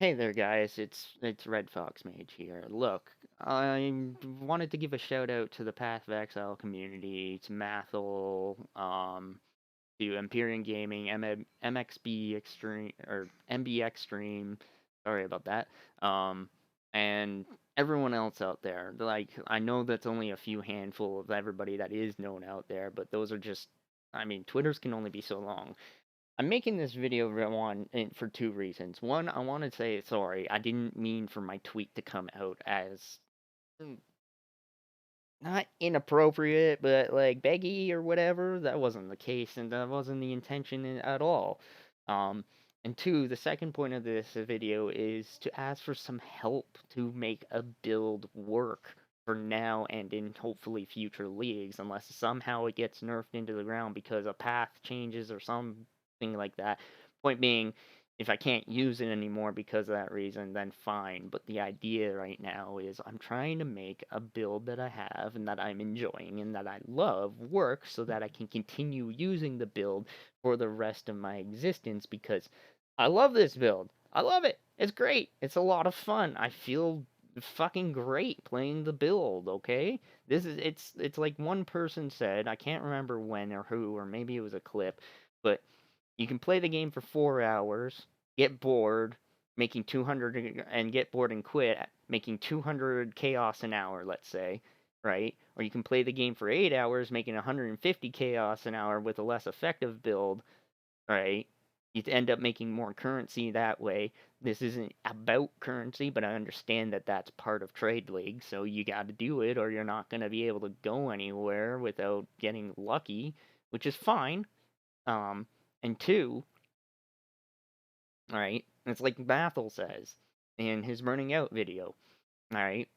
Hey there, guys. It's Red Fox Mage here. Look, I wanted to give a shout out to the Path of Exile community, to Mathel, to Empyrean Gaming, MXB Extreme or MB Extreme. Sorry about that. And everyone else out there. Like, I know that's only a few handful of everybody that is known out there, but those are just. I mean, Twitters can only be so long. I'm making this video for two reasons. One, I want to say sorry. I didn't mean for my tweet to come out as mm, not inappropriate, but like beggy or whatever. That wasn't the case, and that wasn't the intention at all. Um, and two, the second point of this video is to ask for some help to make a build work for now and in hopefully future leagues, unless somehow it gets nerfed into the ground because a path changes or something like that. Point being, if I can't use it anymore because of that reason, then fine. But the idea right now is I'm trying to make a build that I have and that I'm enjoying and that I love work so that I can continue using the build for the rest of my existence because I love this build. I love it. It's great. It's a lot of fun. I feel fucking great playing the build, okay? It's like one person said, I can't remember when or who, or maybe it was a clip, but you can play the game for 4 hours, get bored, making 200, and get bored and quit, making 200 chaos an hour, let's say, right? Or you can play the game for 8 hours, making 150 chaos an hour with a less effective build, right? You end up making more currency that way. This isn't about currency, but I understand that that's part of Trade League, so you got to do it, or you're not going to be able to go anywhere without getting lucky, which is fine. Um, and two, right? It's like Bathel says in his burning out video, right?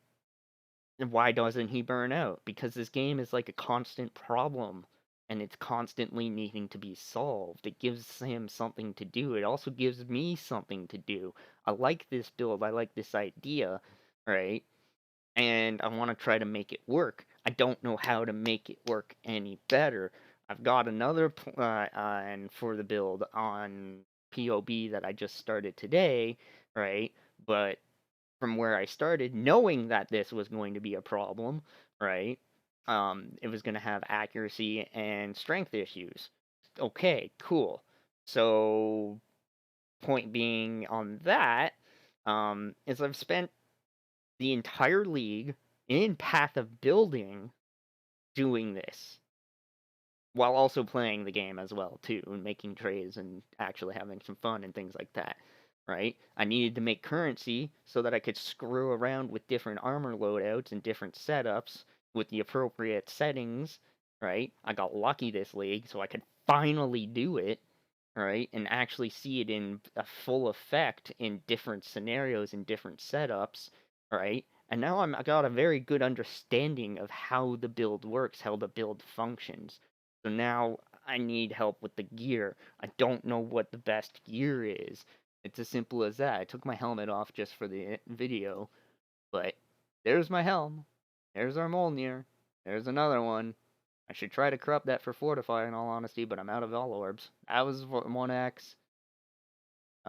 And why doesn't he burn out? Because this game is like a constant problem and it's constantly needing to be solved. It gives him something to do. It also gives me something to do. I like this build. I like this idea, right? And I want to try to make it work. I don't know how to make it work any better. I've got another plan for the build on POB that I just started today, right? But from where I started, knowing that this was going to be a problem, right? It was going to have accuracy and strength issues. Okay, cool. So, point being on that, is I've spent the entire league in Path of Building doing this while also playing the game as well too and making trades and actually having some fun and things like that, right? I needed to make currency so that I could screw around with different armor loadouts and different setups with the appropriate settings, right? I got lucky this league so I could finally do it, right? And actually see it in a full effect in different scenarios and different setups, right? And now I got a very good understanding of how the build works, how the build functions. So now I need help with the gear. I don't know what the best gear is. It's as simple as that. I took my helmet off just for the video, but there's my helm. There's our Molnir. There's another one. I should try to corrupt that for Fortify in all honesty, but I'm out of all orbs. That was 1x.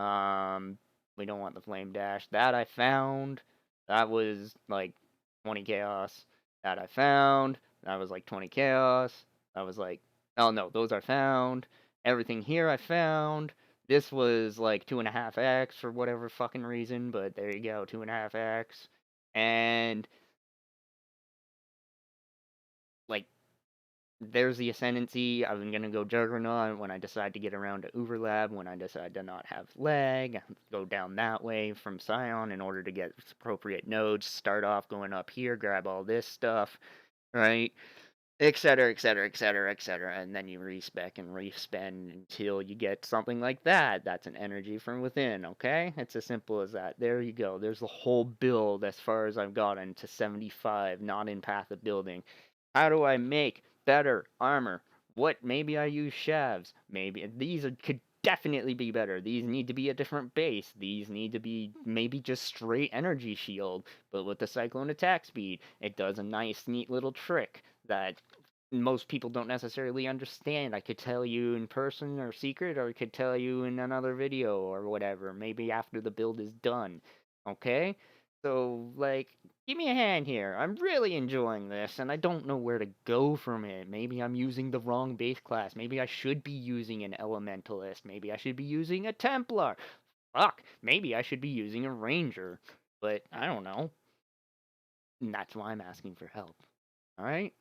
Um, we don't want the Flame Dash. That I found. That was like 20 chaos. That I found. That was like 20 chaos. That was like, oh no, those are found. Everything here I found. This was like 2.5x for whatever fucking reason, but there you go, 2.5x. And like there's the Ascendancy. I'm gonna go Juggernaut when I decide to get around to Uberlab, when I decide to not have leg. Go down that way from Scion in order to get appropriate nodes. Start off going up here, grab all this stuff, right? Etc., etc., etc., etc. And then you respec and respend until you get something like that. That's an energy from within, okay? It's as simple as that. There you go. There's the whole build as far as I've gotten to 75, not in Path of Building. How do I make better armor? What? Maybe I use shavs. Maybe could definitely be better. These need to be a different base. These need to be maybe just straight energy shield, but with the cyclone attack speed, it does a nice, neat little trick that most people don't necessarily understand. I could tell you in person or secret, or I could tell you in another video or whatever, maybe after the build is done. Okay? So, like, give me a hand here. I'm really enjoying this, and I don't know where to go from it. Maybe I'm using the wrong base class. Maybe I should be using an Elementalist. Maybe I should be using a Templar. Fuck, maybe I should be using a Ranger. But I don't know. And that's why I'm asking for help. Alright?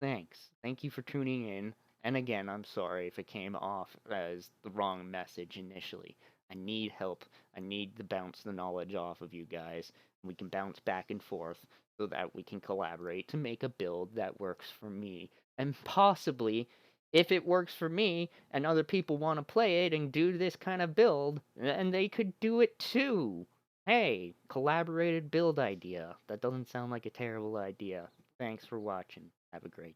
Thanks. Thank you for tuning in. And again, I'm sorry if it came off as the wrong message initially. I need help. I need to bounce the knowledge off of you guys. We can bounce back and forth so that we can collaborate to make a build that works for me. And possibly, if it works for me and other people want to play it and do this kind of build, then they could do it too. Hey, collaborated build idea. That doesn't sound like a terrible idea. Thanks for watching. Have a great